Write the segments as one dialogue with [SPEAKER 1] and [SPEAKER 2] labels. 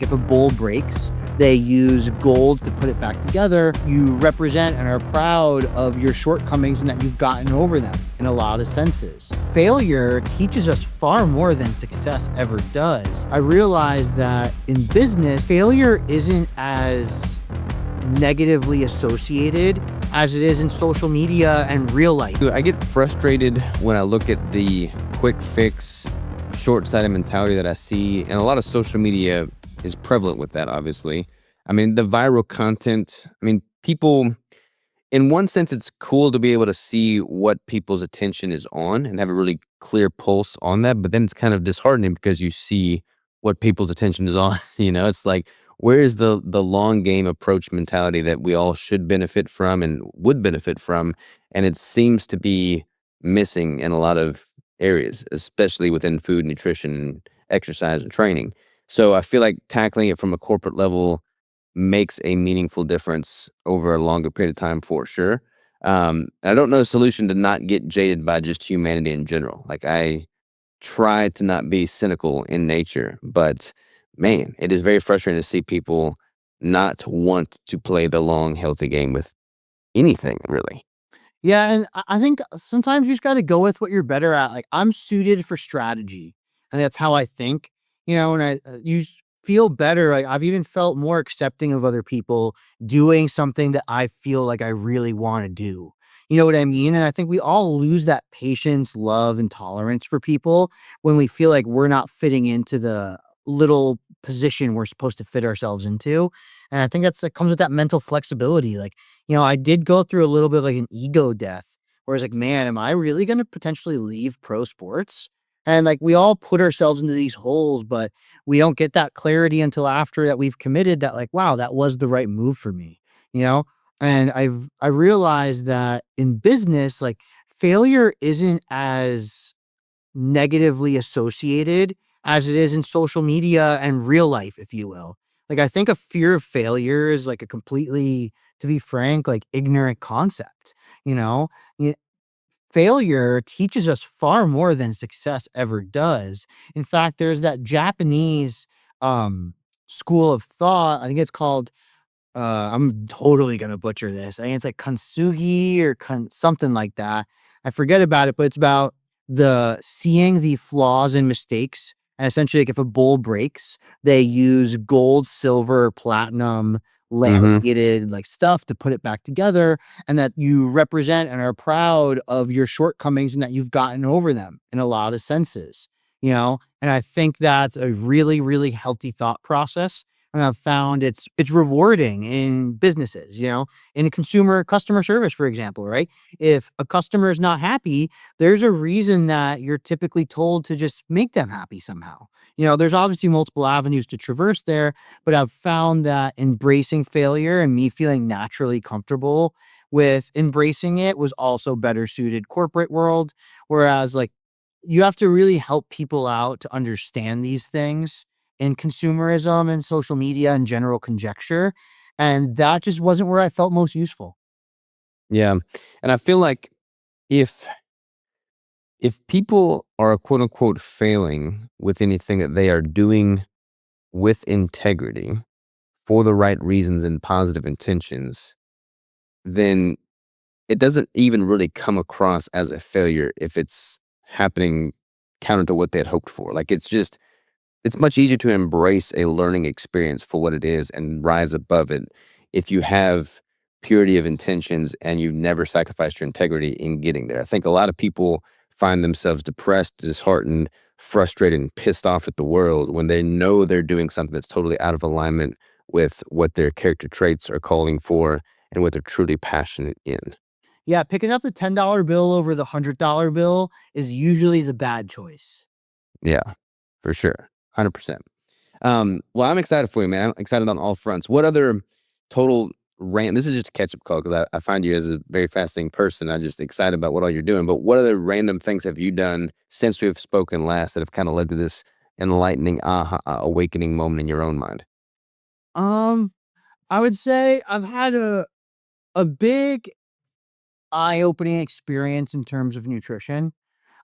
[SPEAKER 1] If a bowl breaks, they use gold to put it back together. You represent and are proud of your shortcomings and that you've gotten over them in a lot of senses. Failure teaches us far more than success ever does. I realized that in business, failure isn't as negatively associated as it is in social media and real life.
[SPEAKER 2] I get frustrated when I look at the quick fix, short-sighted mentality that I see, and a lot of social media is prevalent with that, obviously. I mean, the viral content, people, in one sense, it's cool to be able to see what people's attention is on and have a really clear pulse on that. But then it's kind of disheartening because you see what people's attention is on. It's like, where is the long game approach mentality that we all should benefit from and would benefit from? And it seems to be missing in a lot of areas, especially within food, nutrition, and exercise and training. So I feel like tackling it from a corporate level makes a meaningful difference over a longer period of time for sure. I don't know a solution to not get jaded by just humanity in general. Like I try to not be cynical in nature, but man, it is very frustrating to see people not want to play the long, healthy game with anything really.
[SPEAKER 1] Yeah, and I think sometimes you just gotta go with what you're better at. Like, I'm suited for strategy, and that's how I think, and feel better. Like, I've even felt more accepting of other people doing something that I feel like I really wanna do. You know what I mean? And I think we all lose that patience, love, and tolerance for people when we feel like we're not fitting into the little position we're supposed to fit ourselves into. And I think that comes with that mental flexibility. Like, I did go through a little bit of like an ego death where it's like, man, am I really going to potentially leave pro sports? And like, we all put ourselves into these holes, but we don't get that clarity until after that we've committed that, like, wow, that was the right move for me, you know? And I realized that in business, like, failure isn't as negatively associated as it is in social media and real life, if you will. Like, I think a fear of failure is like a completely, to be frank, like ignorant concept. You know, Y- Failure teaches us far more than success ever does. In fact, there's that Japanese um, school of thought. I think it's called. I'm totally gonna butcher this. I think it's like Kintsugi or something like that. I forget about it, but it's about the seeing the flaws and mistakes. And essentially, like if a bowl breaks, they use gold, silver, platinum,
[SPEAKER 2] Hmm.
[SPEAKER 1] laminated like stuff to put it back together, and that you represent and are proud of your shortcomings and that you've gotten over them in a lot of senses. And I think that's a really, really healthy thought process, and I've found it's rewarding in businesses, in consumer customer service, for example, right? If a customer is not happy, there's a reason that you're typically told to just make them happy somehow. There's obviously multiple avenues to traverse there, but I've found that embracing failure and me feeling naturally comfortable with embracing it was also better suited corporate world. Whereas like you have to really help people out to understand these things in consumerism and social media and general conjecture. And that just wasn't where I felt most useful.
[SPEAKER 2] Yeah. And I feel like if if people are quote unquote failing with anything that they are doing with integrity for the right reasons and positive intentions, then it doesn't even really come across as a failure if it's happening counter to what they had hoped for. Like it's much easier to embrace a learning experience for what it is and rise above it if you have purity of intentions and you never sacrificed your integrity in getting there. I think a lot of people find themselves depressed, disheartened, frustrated, and pissed off at the world when they know they're doing something that's totally out of alignment with what their character traits are calling for and what they're truly passionate in.
[SPEAKER 1] Yeah, picking up the $10 bill over the $100 bill is usually the bad choice.
[SPEAKER 2] Yeah, for sure. 100%. Well, I'm excited for you, man. I'm excited on all fronts. What other total this is just a catch up call because I find you as a very fascinating person. I'm just excited about what all you're doing. But what other random things have you done since we've spoken last that have kind of led to this enlightening awakening moment in your own mind?
[SPEAKER 1] Um, I would say I've had a big eye-opening experience in terms of nutrition.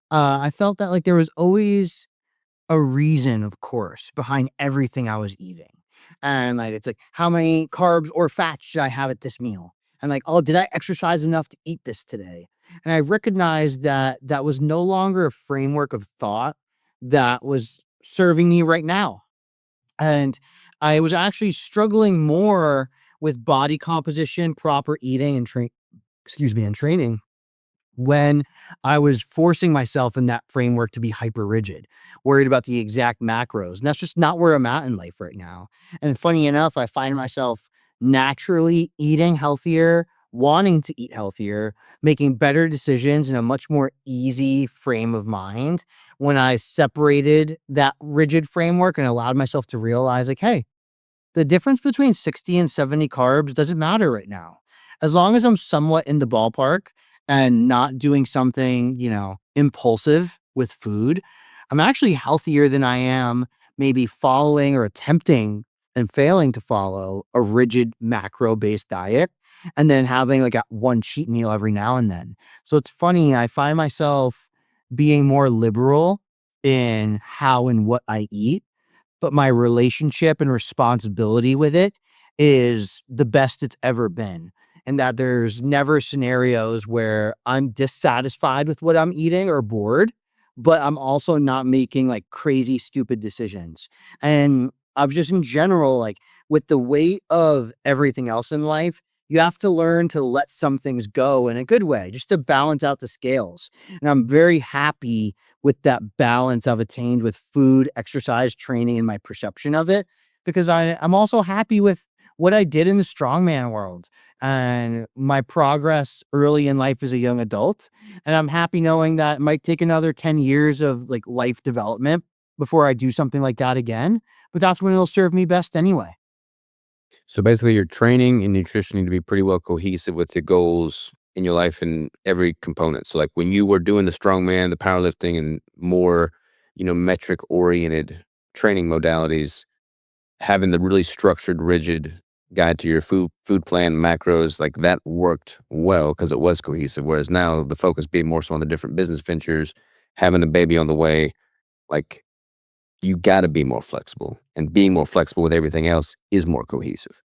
[SPEAKER 1] I felt that like there was always a reason, of course, behind everything I was eating. And like it's like how many carbs or fats should I have at this meal? And like, oh, did I exercise enough to eat this today? And I recognized that that was no longer a framework of thought that was serving me right now. And I was actually struggling more with body composition, proper eating, and and training when I was forcing myself in that framework to be hyper rigid, worried about the exact macros. And that's just not where I'm at in life right now. And funny enough, I find myself naturally eating healthier, wanting to eat healthier, making better decisions in a much more easy frame of mind when I separated that rigid framework and allowed myself to realize, like, hey, the difference between 60 and 70 carbs doesn't matter right now. As long as I'm somewhat in the ballpark and not doing something, impulsive with food, I'm actually healthier than I am maybe following or attempting and failing to follow a rigid macro based diet and then having like a one cheat meal every now and then. So it's funny, I find myself being more liberal in how and what I eat, but my relationship and responsibility with it is the best it's ever been. And that there's never scenarios where I'm dissatisfied with what I'm eating or bored, but I'm also not making like crazy, stupid decisions. And I've just in general, like with the weight of everything else in life, you have to learn to let some things go in a good way, just to balance out the scales. And I'm very happy with that balance I've attained with food, exercise, training, and my perception of it. Because I'm also happy with what I did in the strongman world and my progress early in life as a young adult. And I'm happy knowing that it might take another 10 years of like life development before I do something like that again. But that's when it'll serve me best anyway.
[SPEAKER 2] So basically, your training and nutrition need to be pretty well cohesive with your goals in your life and every component. So, like when you were doing the strongman, the powerlifting, and more, metric oriented training modalities, having the really structured, rigid guide to your food plan, macros, like that worked well because it was cohesive. Whereas now the focus being more so on the different business ventures, having a baby on the way, like you got to be more flexible, and being more flexible with everything else is more cohesive.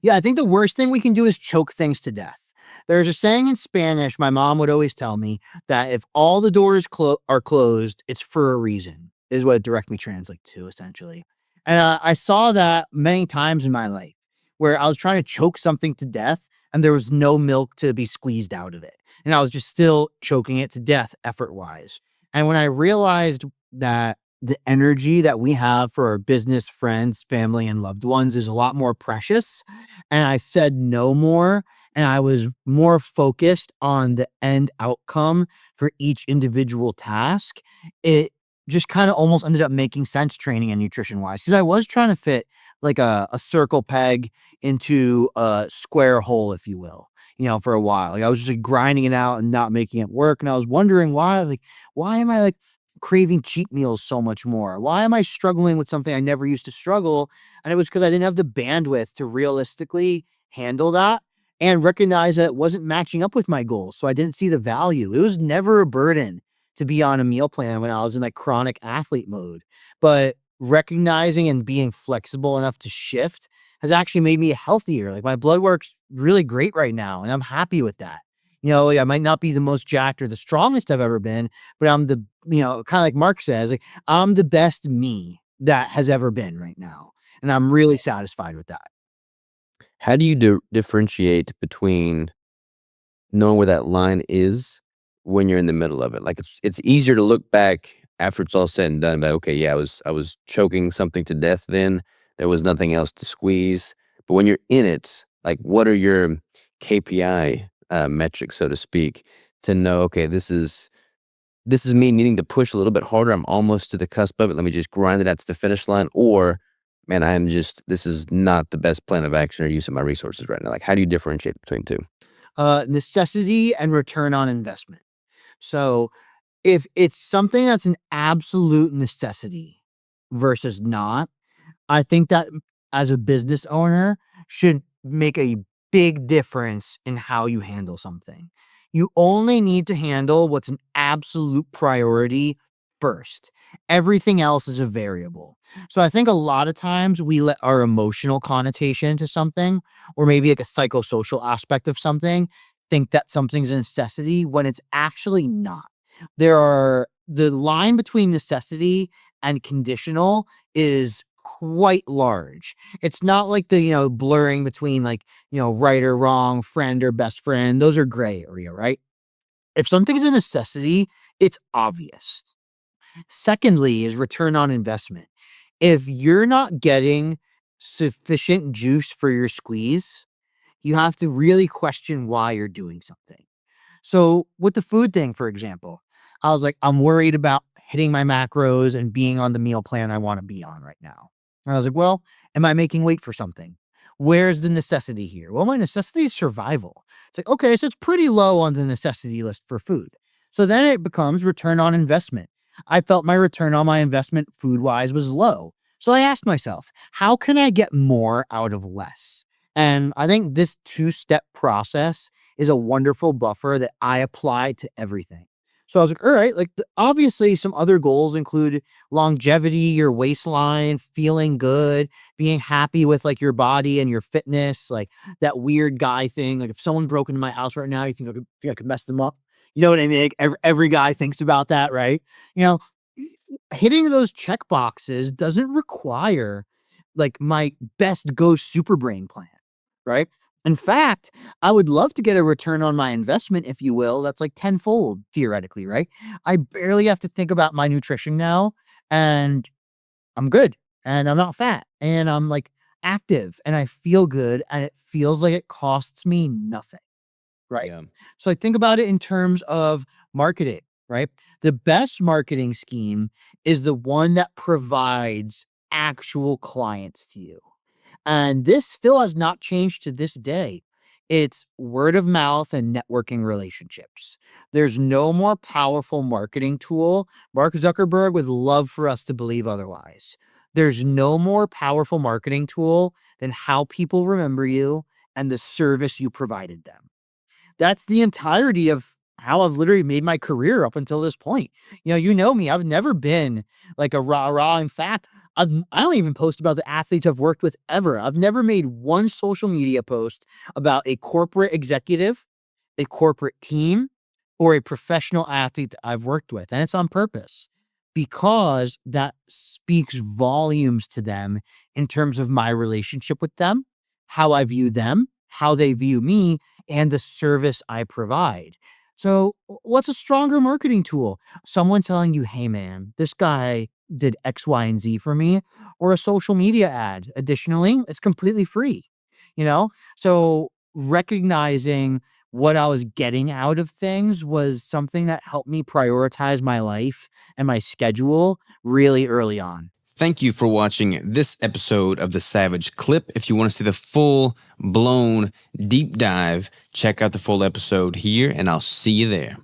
[SPEAKER 1] Yeah, I think the worst thing we can do is choke things to death. There's a saying in Spanish my mom would always tell me that if all the doors are closed, it's for a reason, is what it directly translates to, essentially. And I saw that many times in my life where I was trying to choke something to death and there was no milk to be squeezed out of it. And I was just still choking it to death effort wise. And when I realized that the energy that we have for our business, friends, family, and loved ones is a lot more precious, and I said no more, and I was more focused on the end outcome for each individual task. It just kind of almost ended up making sense training and nutrition wise because I was trying to fit like a circle peg into a square hole, if you will, for a while. Like I was just like grinding it out and not making it work. And I was wondering why, like, why am I like craving cheat meals so much more? Why am I struggling with something I never used to struggle? And it was because I didn't have the bandwidth to realistically handle that and recognize that it wasn't matching up with my goals. So I didn't see the value. It was never a burden to be on a meal plan when I was in like chronic athlete mode. But recognizing and being flexible enough to shift has actually made me healthier. Like my blood work's really great right now, and I'm happy with that. I might not be the most jacked or the strongest I've ever been, but I'm the, kind of like Mark says, like I'm the best me that has ever been right now. And I'm really satisfied with that.
[SPEAKER 2] How do you differentiate between knowing where that line is when you're in the middle of it? Like it's easier to look back after it's all said and done. But okay, yeah, I was choking something to death then. There was nothing else to squeeze. But when you're in it, like what are your KPI metrics, so to speak, to know okay, this is me needing to push a little bit harder. I'm almost to the cusp of it. Let me just grind it out to the finish line. Or, man, this is not the best plan of action or use of my resources right now. Like, how do you differentiate between two?
[SPEAKER 1] Necessity and return on investment. So if it's something that's an absolute necessity versus not, I think that as a business owner should make a big difference in how you handle something. You only need to handle what's an absolute priority first. Everything else is a variable. So I think a lot of times we let our emotional connotation to something, or maybe like a psychosocial aspect of something, think that something's a necessity when it's actually not. The line between necessity and conditional is quite large. It's not like the, blurring between like, right or wrong, friend or best friend. Those are gray area, right? If something's a necessity, it's obvious. Secondly, is return on investment. If you're not getting sufficient juice for your squeeze, you have to really question why you're doing something. So, with the food thing, for example, I was like, I'm worried about hitting my macros and being on the meal plan I want to be on right now. And I was like, well, am I making weight for something? Where's the necessity here? Well, my necessity is survival. It's like, okay, so it's pretty low on the necessity list for food. So then it becomes return on investment. I felt my return on my investment food wise was low. So I asked myself, how can I get more out of less? And I think this two-step process is a wonderful buffer that I apply to everything. So I was like, all right, like obviously some other goals include longevity, your waistline, feeling good, being happy with like your body and your fitness, like that weird guy thing. Like if someone broke into my house right now, you think I could mess them up? You know what I mean? Like every guy thinks about that, right? You know, hitting those check boxes doesn't require like my best go super brain plan, right? In fact, I would love to get a return on my investment, if you will. That's like tenfold theoretically, right? I barely have to think about my nutrition now, and I'm good, and I'm not fat, and I'm like active, and I feel good, and it feels like it costs me nothing. Right.
[SPEAKER 2] Yeah.
[SPEAKER 1] So I think about it in terms of marketing, right? The best marketing scheme is the one that provides actual clients to you. And this still has not changed to this day. It's word of mouth and networking relationships. There's no more powerful marketing tool. Mark Zuckerberg would love for us to believe otherwise. There's no more powerful marketing tool than how people remember you and the service you provided them. That's the entirety of how I've literally made my career up until this point. You know me. I've never been like a rah-rah. In fact, I don't even post about the athletes I've worked with ever. I've never made one social media post about a corporate executive, a corporate team, or a professional athlete that I've worked with. And it's on purpose because that speaks volumes to them in terms of my relationship with them, how I view them, how they view me, and the service I provide. So, what's a stronger marketing tool? Someone telling you, hey, man, this guy did X, Y, and Z for me, or a social media ad. Additionally, it's completely free, you know? So, recognizing what I was getting out of things was something that helped me prioritize my life and my schedule really early on.
[SPEAKER 2] Thank you for watching this episode of The Savage Clip. If you want to see the full blown deep dive, check out the full episode here, and I'll see you there.